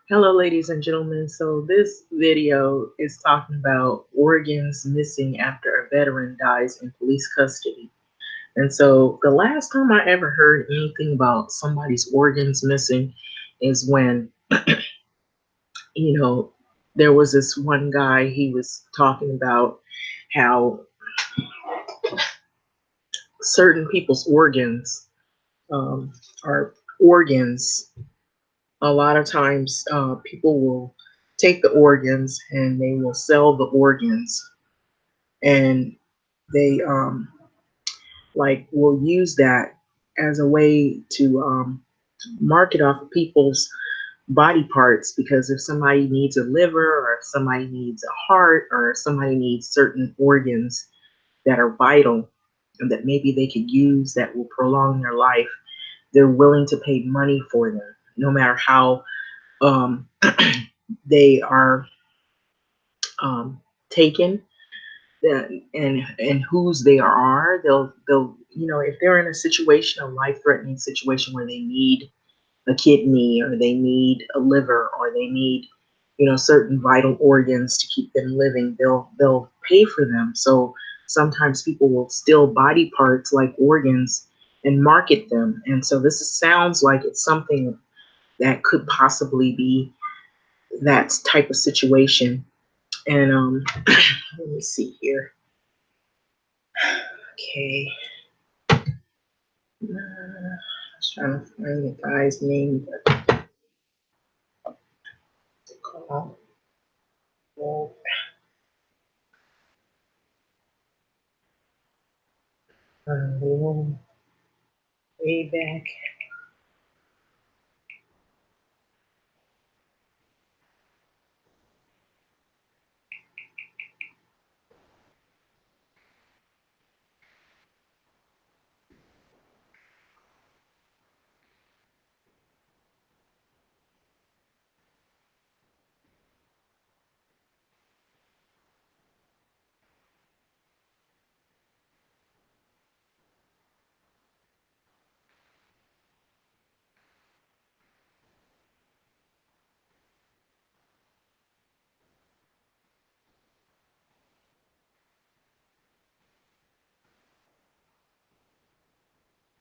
Hello, ladies and gentlemen. So, this video is talking about organs missing after a veteran dies in police custody. And so, the last time I ever heard anything about somebody's organs missing is when, you know, there was this one guy, he was talking about how certain people's organs um, are organs. A lot of times, people will take the organs and they will sell the organs and they like will use that as a way to market off of people's body parts, because if somebody needs a liver or if somebody needs a heart or if somebody needs certain organs that are vital and that maybe they could use that will prolong their life, they're willing to pay money for them no matter how um, they are taken and whose they are. They'll if they're in a situation, a life threatening situation where they need a kidney or they need a liver or they need certain vital organs to keep them living, they'll pay for them. So sometimes people will steal body parts like organs and market them. And so sounds like it's something that could possibly be that type of situation. And let me see here. Okay. I was trying to find the guy's name, but call way back.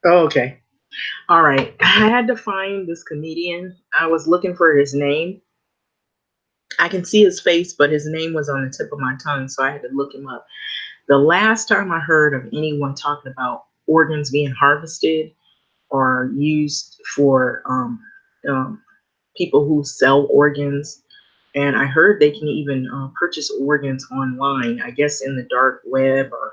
Oh, okay. All right. I had to find this comedian. I was looking for his name. I can see his face, but his name was on the tip of my tongue, so I had to look him up. The last time I heard of anyone talking about organs being harvested or used for um, people who sell organs, and I heard they can even purchase organs online, I guess in the dark web, or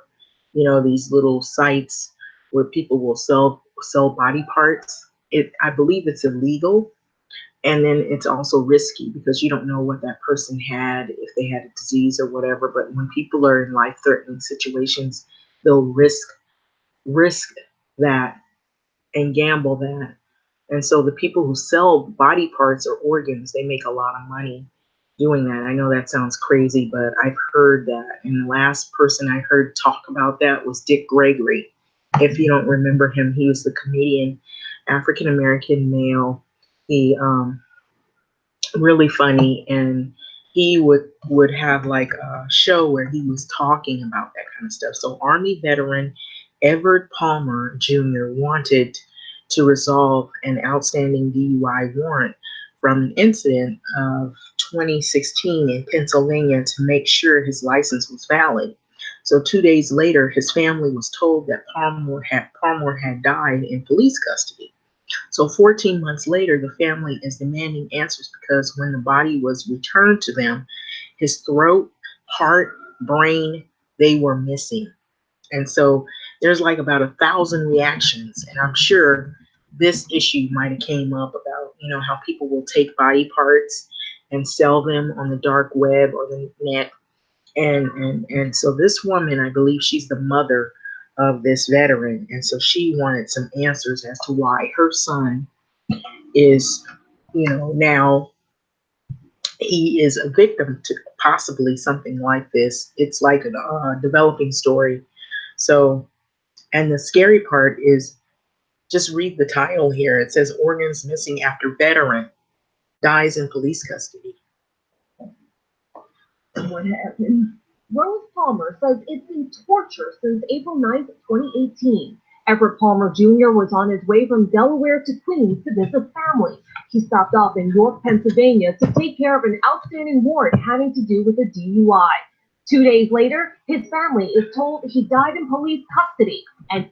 these little sites where people will sell body parts. I believe it's illegal, and then it's also risky because you don't know what that person had, if they had a disease or whatever. But when people are in life threatening situations, they'll risk that and gamble that. And so the people who sell body parts or organs, they make a lot of money doing that. I know that sounds crazy, but I've heard that. And the last person I heard talk about that was Dick Gregory. If you don't remember him, he was the comedian, African American male. He really funny, and he would have like a show where he was talking about that kind of stuff. So Army veteran Everett Palmer Jr. wanted to resolve an outstanding DUI warrant from an incident of 2016 in Pennsylvania to make sure his license was valid. So 2 days later, his family was told that Palmer had died in police custody. So 14 months later, the family is demanding answers because when the body was returned to them, his throat, heart, brain, they were missing. And so there's like about 1,000 reactions. And I'm sure this issue might have came up about, how people will take body parts and sell them on the dark web or the net. And so this woman, I believe she's the mother of this veteran. And so she wanted some answers as to why her son is, now he is a victim to possibly something like this. It's like a developing story. So, and the scary part is just read the title here. It says organs missing after veteran. dies in police custody. What happened? Rose Palmer says it's been torture since April 9th, 2018. Everett Palmer Jr. was on his way from Delaware to Queens to visit family. He stopped off in York, Pennsylvania to take care of an outstanding warrant having to do with a DUI. 2 days later, his family is told he died in police custody. And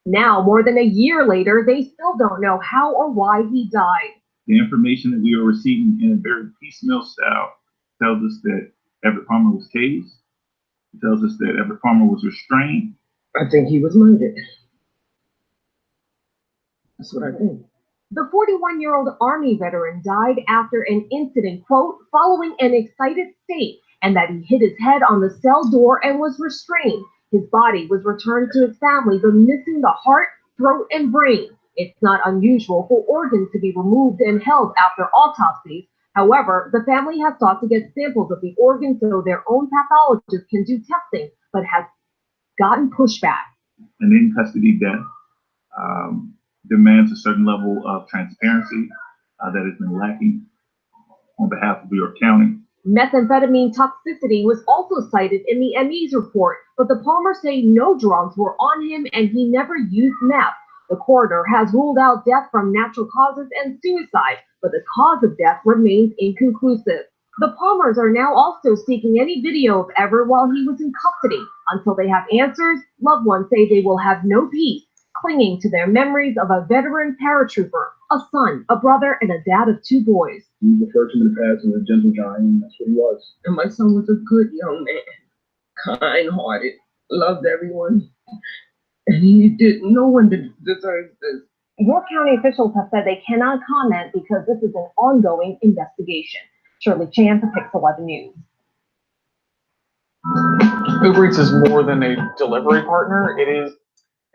now, more than a year later, they still don't know how or why he died. The information that we are receiving in a very piecemeal style tells us that Everett Palmer was tased. It tells us that Everett Palmer was restrained. I think he was murdered. That's what I think. The 41-year-old Army veteran died after an incident, quote, following an excited state, and that he hit his head on the cell door and was restrained. His body was returned to his family, but missing the heart, throat, and brain. It's not unusual for organs to be removed and held after autopsies. However, the family has sought to get samples of the organs so their own pathologist can do testing, but has gotten pushback. An in-custody death demands a certain level of transparency that has been lacking on behalf of York County. Methamphetamine toxicity was also cited in the ME's report, but the Palmers say no drugs were on him and he never used meth. The coroner has ruled out death from natural causes and suicide, but the cause of death remains inconclusive. The Palmers are now also seeking any video of Everett while he was in custody. Until they have answers, loved ones say they will have no peace, clinging to their memories of a veteran paratrooper, a son, a brother, and a dad of 2 boys. We referred to him in the past as a gentle giant, and that's what he was. And my son was a good young man, kind-hearted, loved everyone. And he did. No one deserves this. York County officials have said they cannot comment because this is an ongoing investigation. Shirley Chan for Pix 11 News. Uber Eats is more than a delivery partner. It is.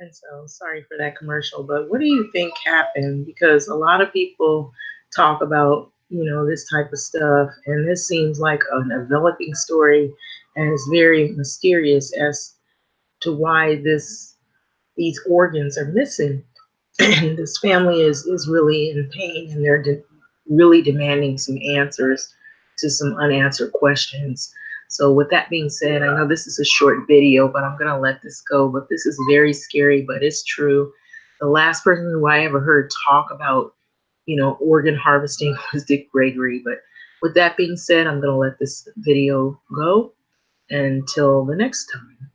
And so, sorry for that commercial, but what do you think happened? Because a lot of people talk about, this type of stuff, and this seems like an enveloping story, and it's very mysterious as to why these organs are missing. And this family is really in pain, and they're really demanding some answers to some unanswered questions. So with that being said, I know this is a short video, but I'm going to let this go. But this is very scary, but it's true. The last person who I ever heard talk about, organ harvesting was Dick Gregory. But with that being said, I'm going to let this video go until the next time.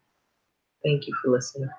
Thank you for listening.